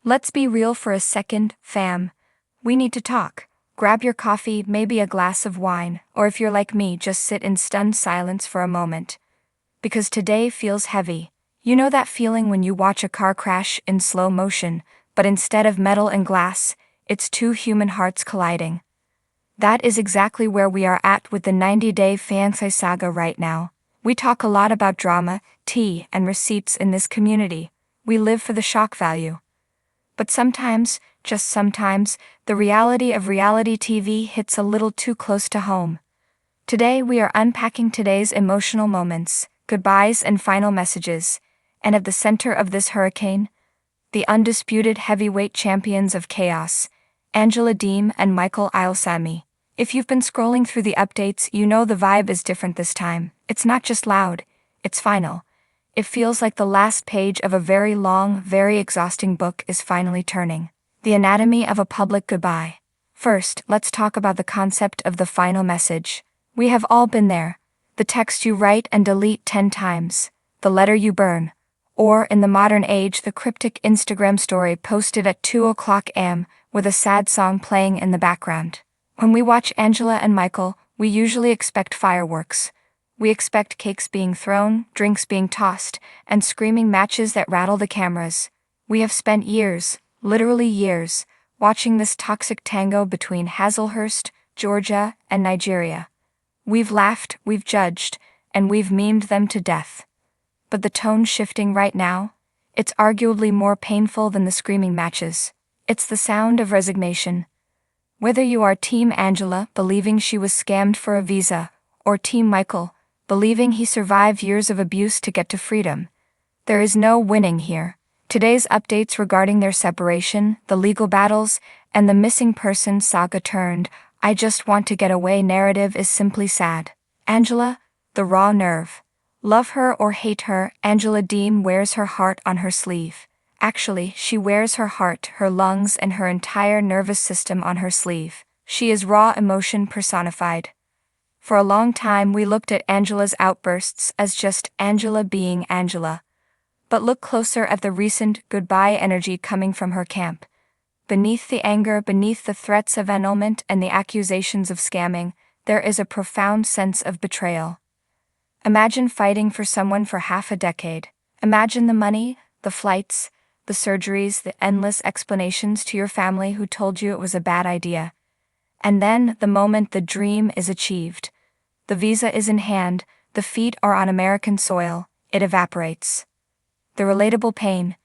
Let's be real for a second, fam. We need to talk. Grab your coffee, maybe a glass of wine, or if you're like me, just sit in stunned silence for a moment. Because today feels heavy. You know that feeling when you watch a car crash in slow motion, but instead of metal and glass, it's two human hearts colliding. That is exactly where we are at with the 90-day Fiancé saga right now. We talk a lot about drama, tea, and receipts in this community. We live for the shock value. But sometimes, just sometimes, the reality of reality TV hits a little too close to home. Today we are unpacking today's emotional moments, goodbyes and final messages, and at the center of this hurricane, the undisputed heavyweight champions of chaos, Angela Deem and Michael Ilsami. If you've been scrolling through the updates, you know the vibe is different this time. It's not just loud, it's final. It feels like the last page of a very long, very exhausting book is finally turning. The anatomy of a public goodbye. First, let's talk about the concept of the final message. We have all been there. The text you write and delete 10 times. The letter you burn. Or, in the modern age, the cryptic Instagram story posted at 2 a.m. with a sad song playing in the background. When we watch Angela and Michael, we usually expect fireworks. We expect cakes being thrown, drinks being tossed, and screaming matches that rattle the cameras. We have spent years, literally years, watching this toxic tango between Hazlehurst, Georgia, and Nigeria. We've laughed, we've judged, and we've memed them to death. But the tone shifting right now, it's arguably more painful than the screaming matches. It's the sound of resignation. Whether you are Team Angela, believing she was scammed for a visa, or Team Michael, believing he survived years of abuse to get to freedom, there is no winning here. Today's updates regarding their separation, the legal battles, and the missing person saga turned "I just want to get away" narrative is simply sad. Angela, the raw nerve. Love her or hate her, Angela Deem wears her heart on her sleeve. Actually, she wears her heart, her lungs, and her entire nervous system on her sleeve. She is raw emotion personified. For a long time we looked at Angela's outbursts as just Angela being Angela. But look closer at the recent goodbye energy coming from her camp. Beneath the anger, beneath the threats of annulment and the accusations of scamming, there is a profound sense of betrayal. Imagine fighting for someone for half a decade. Imagine the money, the flights, the surgeries, the endless explanations to your family who told you it was a bad idea. And then, the moment the dream is achieved, the visa is in hand, the feet are on American soil, it evaporates. The relatable pain.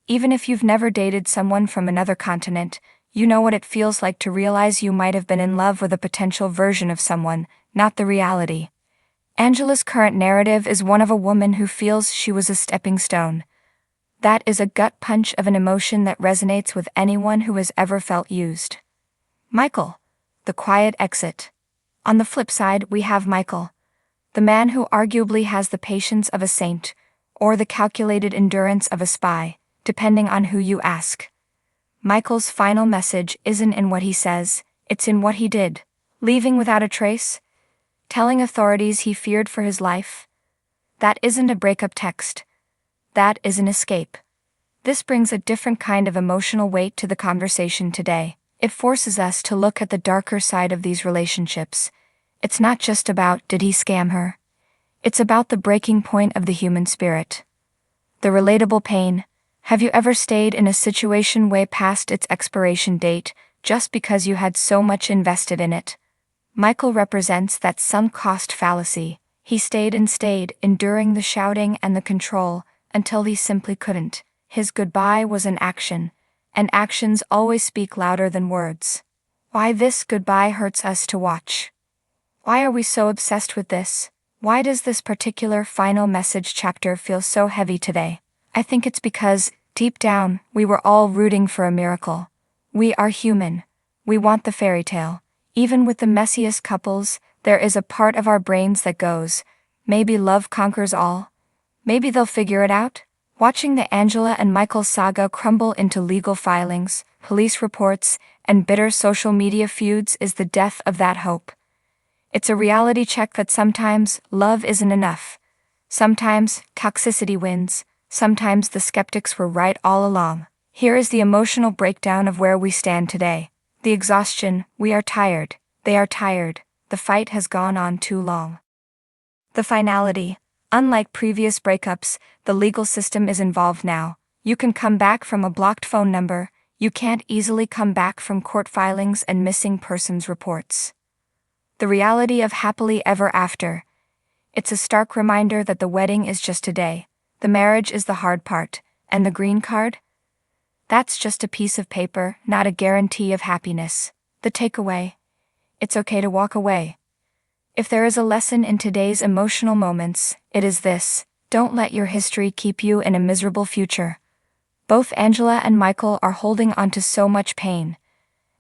Even if you've never dated someone from another continent, you know what it feels like to realize you might have been in love with a potential version of someone, not the reality. Angela's current narrative is one of a woman who feels she was a stepping stone. That is a gut punch of an emotion that resonates with anyone who has ever felt used. Michael, the quiet exit. On the flip side, we have Michael, the man who arguably has the patience of a saint, or the calculated endurance of a spy, depending on who you ask. Michael's final message isn't in what he says, it's in what he did. Leaving without a trace? Telling authorities he feared for his life? That isn't a breakup text. That is an escape. This brings a different kind of emotional weight to the conversation today. It forces us to look at the darker side of these relationships. It's not just about, did he scam her? It's about the breaking point of the human spirit. The relatable pain. Have you ever stayed in a situation way past its expiration date, just because you had so much invested in it? Michael represents that sunk cost fallacy. He stayed, enduring the shouting and the control, until he simply couldn't. His goodbye was an action, and actions always speak louder than words. Why this goodbye hurts us to watch. Why are we so obsessed with this? Why does this particular final message chapter feel so heavy today? I think it's because, deep down, we were all rooting for a miracle. We are human. We want the fairy tale. Even with the messiest couples, there is a part of our brains that goes, maybe love conquers all. Maybe they'll figure it out. Watching the Angela and Michael saga crumble into legal filings, police reports, and bitter social media feuds is the death of that hope. It's a reality check that sometimes love isn't enough. Sometimes toxicity wins. Sometimes the skeptics were right all along. Here is the emotional breakdown of where we stand today. The exhaustion, we are tired, they are tired, the fight has gone on too long. The finality, unlike previous breakups, the legal system is involved now. You can come back from a blocked phone number, you can't easily come back from court filings and missing persons reports. The reality of happily ever after. It's a stark reminder that the wedding is just a day, the marriage is the hard part, and the green card? That's just a piece of paper, not a guarantee of happiness. The takeaway? It's okay to walk away. If there is a lesson in today's emotional moments, it is this: don't let your history keep you in a miserable future. Both Angela and Michael are holding on to so much pain,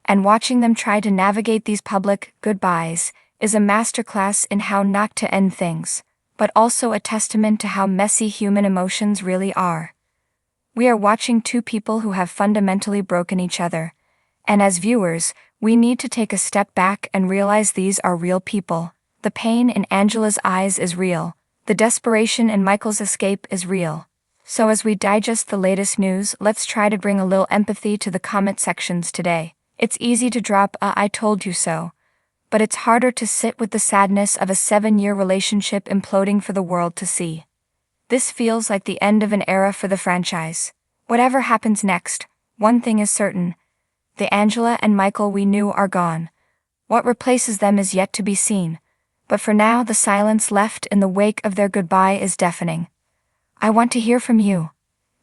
and watching them try to navigate these public goodbyes is a masterclass in how not to end things, but also a testament to how messy human emotions really are. We are watching two people who have fundamentally broken each other, and as viewers, we need to take a step back and realize these are real people. The pain in Angela's eyes is real, the desperation in Michael's escape is real. So as we digest the latest news, let's try to bring a little empathy to the comment sections today. It's easy to drop a "I told you so," but it's harder to sit with the sadness of a 7-year relationship imploding for the world to see. This feels like the end of an era for the franchise. Whatever happens next, one thing is certain: the Angela and Michael we knew are gone. What replaces them is yet to be seen. But for now, the silence left in the wake of their goodbye is deafening. I want to hear from you.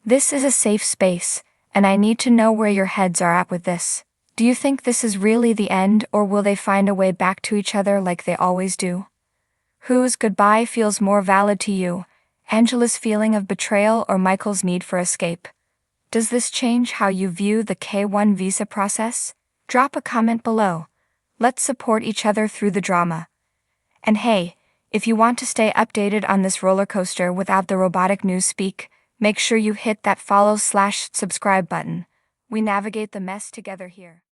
This is a safe space, and I need to know where your heads are at with this. Do you think this is really the end, or will they find a way back to each other like they always do? Whose goodbye feels more valid to you, Angela's feeling of betrayal or Michael's need for escape? Does this change how you view the K1 visa process? Drop a comment below. Let's support each other through the drama. And hey, if you want to stay updated on this roller coaster without the robotic news speak, make sure you hit that follow/subscribe button. We navigate the mess together here.